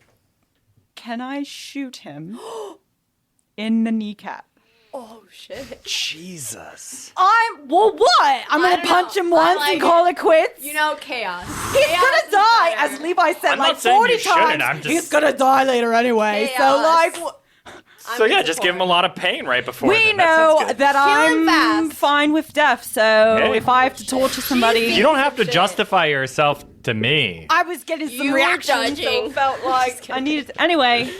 Speaker 4: Can I shoot him in the kneecap?
Speaker 3: Oh, shit.
Speaker 1: Jesus.
Speaker 4: Well, what? I'm going to punch him once and call it quits?
Speaker 3: You know, chaos.
Speaker 4: He's going to die, as Levi said
Speaker 1: I'm
Speaker 4: like
Speaker 1: not saying
Speaker 4: 40
Speaker 1: you shouldn't,
Speaker 4: times.
Speaker 1: I'm just-
Speaker 4: He's going to die later anyway. So,
Speaker 3: Chaos.
Speaker 4: like...
Speaker 1: So yeah, just give him a lot of pain right before.
Speaker 4: We
Speaker 1: then.
Speaker 4: know
Speaker 1: sounds good.
Speaker 4: that
Speaker 3: Kill him
Speaker 4: I'm
Speaker 3: fast.
Speaker 4: fine with death, so
Speaker 1: Hey.
Speaker 4: if I have to torture somebody...
Speaker 1: You don't have to justify yourself to me.
Speaker 4: I was getting some
Speaker 3: You were
Speaker 4: reaction, so
Speaker 3: judging.
Speaker 4: it felt like I needed... Anyway,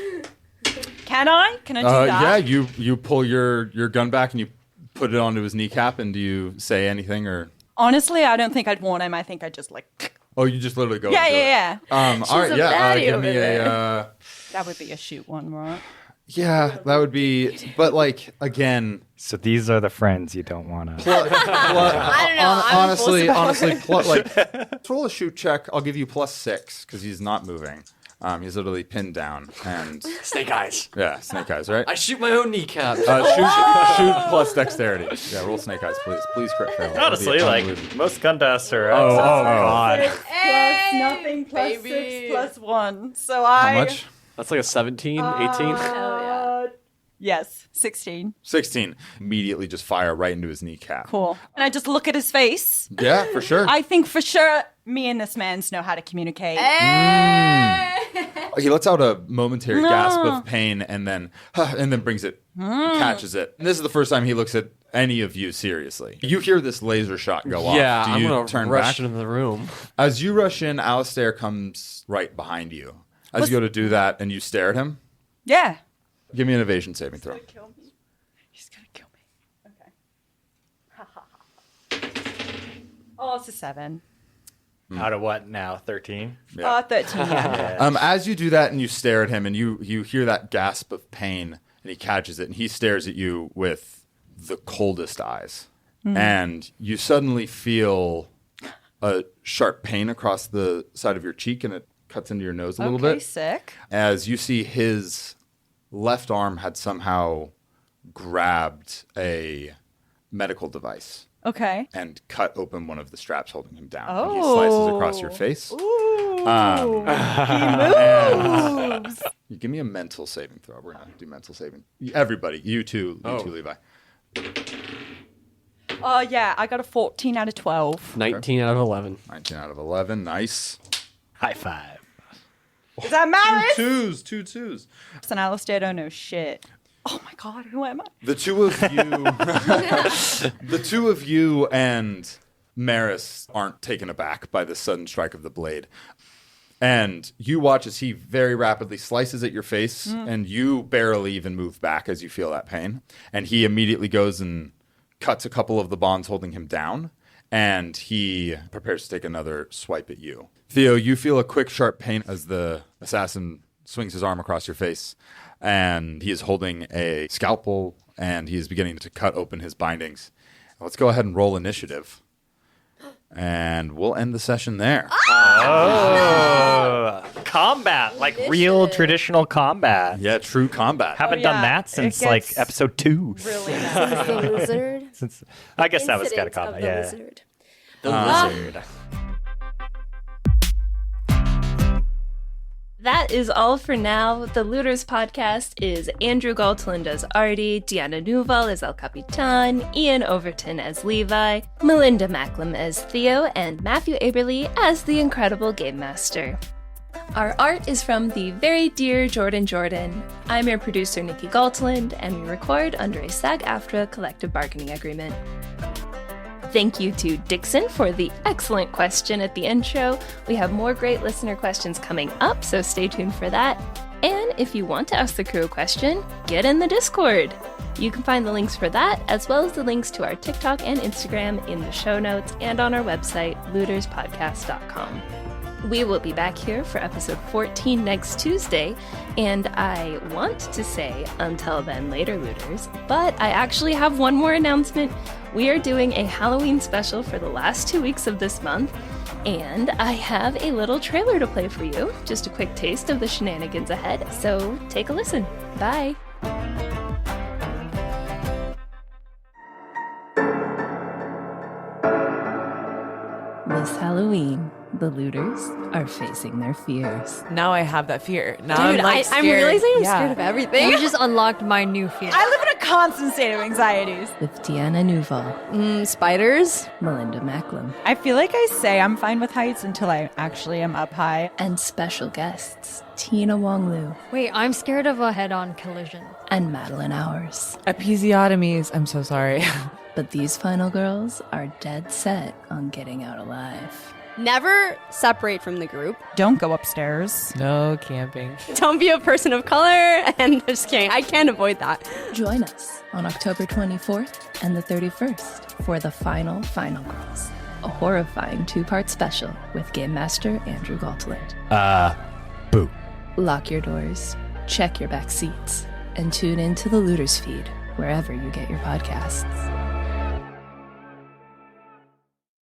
Speaker 4: can I? Can I do that?
Speaker 5: Yeah, you pull your gun back and you put it onto his kneecap, and do you say anything or?
Speaker 4: Honestly, I don't think I'd warn him. I think I'd just like...
Speaker 5: Oh, you just literally go.
Speaker 4: Yeah,
Speaker 5: and do
Speaker 4: yeah,
Speaker 5: it.
Speaker 4: yeah.
Speaker 5: All right,
Speaker 3: a
Speaker 5: yeah.
Speaker 3: baddie
Speaker 5: Give
Speaker 3: over
Speaker 5: me
Speaker 3: there.
Speaker 5: a.
Speaker 4: That would be a shoot one, right?
Speaker 5: Yeah, that would be. But like again,
Speaker 1: So these are the friends you don't want to.
Speaker 3: I don't know. I'm
Speaker 5: honestly, let's roll a shoot check. I'll give you +6 because he's not moving. He's literally pinned down, and
Speaker 2: Snake eyes.
Speaker 5: yeah, snake eyes, right?
Speaker 2: I shoot my own kneecap.
Speaker 5: Shoot plus dexterity. Yeah, roll snake eyes, please. Please crit fail. That'd be
Speaker 1: Honestly, like
Speaker 5: unbelievable.
Speaker 1: most gun tests are.
Speaker 5: Oh,
Speaker 1: God.
Speaker 4: Plus nothing, plus
Speaker 3: baby.
Speaker 4: 6, plus 1. So
Speaker 5: How much?
Speaker 2: That's like a 17, 18.
Speaker 4: Yes, 16.
Speaker 5: 16. Immediately just fire right into his kneecap.
Speaker 4: Cool. And I just look at his face.
Speaker 5: Yeah, for sure.
Speaker 4: I think for sure me and this man know how to communicate.
Speaker 5: He lets out a momentary gasp of pain and then brings it, catches it. And this is the first time he looks at any of you seriously. You hear this laser shot go off.
Speaker 2: Yeah,
Speaker 5: Do
Speaker 2: I'm
Speaker 5: you
Speaker 2: gonna
Speaker 5: turn
Speaker 2: rush
Speaker 5: back?
Speaker 2: into the room.
Speaker 5: As you rush in, Alistair comes right behind you. As you go to do that and you stare at him,
Speaker 4: Yeah.
Speaker 5: give me an evasion saving throw.
Speaker 4: Kill me. He's gonna kill me. Okay. Oh, it's a 7.
Speaker 1: Out of what now? 13.
Speaker 5: Yeah.
Speaker 4: 13. Yeah.
Speaker 5: As you do that and you stare at him and you hear that gasp of pain and he catches it and he stares at you with the coldest eyes. And you suddenly feel a sharp pain across the side of your cheek and it cuts into your nose a little
Speaker 4: Okay,
Speaker 5: bit.
Speaker 4: sick.
Speaker 5: As you see his left arm had somehow grabbed a medical device
Speaker 4: Okay.
Speaker 5: and cut open one of the straps holding him down. And he slices across your face.
Speaker 4: He moves.
Speaker 5: You give me a mental saving throw. We're going to do mental saving. Everybody, you too, Levi.
Speaker 4: Yeah, I got a 14 out of 12.
Speaker 2: 19 out of 11.
Speaker 5: 19 out of 11. Nice.
Speaker 1: High five.
Speaker 4: Is that Maris?
Speaker 5: Two twos.
Speaker 4: And Alistair don't know shit. Oh my god, who am I?
Speaker 5: The two of you and Maris aren't taken aback by the sudden strike of the blade. And you watch as he very rapidly slices at your face, and you barely even move back as you feel that pain. And he immediately goes and cuts a couple of the bonds holding him down, and he prepares to take another swipe at you. Theo, you feel a quick, sharp pain as the assassin swings his arm across your face, and he is holding a scalpel, and he is beginning to cut open his bindings. Let's go ahead and roll initiative, and we'll end the session there.
Speaker 1: Oh, combat, like real traditional combat.
Speaker 5: Yeah, true combat.
Speaker 1: Haven't
Speaker 4: yeah,
Speaker 1: done that
Speaker 4: it
Speaker 1: since
Speaker 4: gets
Speaker 1: like episode 2.
Speaker 4: Really
Speaker 3: The lizard.
Speaker 1: Since I guess that was kind of
Speaker 3: Incident
Speaker 1: combat.
Speaker 3: the
Speaker 1: Yeah,
Speaker 3: lizard.
Speaker 1: the lizard.
Speaker 8: That is all for now. The Looters podcast is Andrew Galteland as Ardi, Deanna Núval as El Capitan, Ian Overton as Levi, Melinda Macklem as Theo, and Mathew Aberly as the Incredible Game Master. Our art is from the very dear Jordan. I'm your producer, Nikki Galteland, and we record under a SAG-AFTRA collective bargaining agreement. Thank you to Dixon for the excellent question at the intro. We have more great listener questions coming up, so stay tuned for that. And if you want to ask the crew a question, get in the Discord. You can find the links for that, as well as the links to our TikTok and Instagram in the show notes and on our website, looterspodcast.com. We will be back here for episode 14 next Tuesday, and I want to say until then later, Looters, but I actually have one more announcement. We are doing a Halloween special for the last 2 weeks of this month, and I have a little trailer to play for you, just a quick taste of the shenanigans ahead, so take a listen. Bye! This Halloween, the looters are facing their fears.
Speaker 9: Now I have that fear. Now
Speaker 3: Dude,
Speaker 9: I'm like
Speaker 3: I'm
Speaker 9: scared.
Speaker 3: realizing I'm
Speaker 9: Yeah.
Speaker 3: scared of everything.
Speaker 10: You just unlocked my new fear.
Speaker 4: I live in a constant state of anxieties.
Speaker 8: With Deanna Núval,
Speaker 3: Spiders.
Speaker 8: Melinda Macklem,
Speaker 4: I feel like I say I'm fine with heights until I actually am up high.
Speaker 8: and special guests Tina Wong-Lu
Speaker 9: Wait, I'm scared of a head-on collision.
Speaker 8: and Madeline Hours.
Speaker 10: Episiotomies. I'm so sorry.
Speaker 8: But these final girls are dead set on getting out alive.
Speaker 3: Never separate from the group.
Speaker 4: Don't go upstairs.
Speaker 10: No camping.
Speaker 3: Don't be a person of color. And just kidding. I can't avoid that.
Speaker 8: Join us on October 24th and the 31st for the final girls. A horrifying 2-part special with Game Master Andrew Galteland.
Speaker 1: Boo.
Speaker 8: Lock your doors, check your back seats, and tune in to the Looters feed wherever you get your podcasts.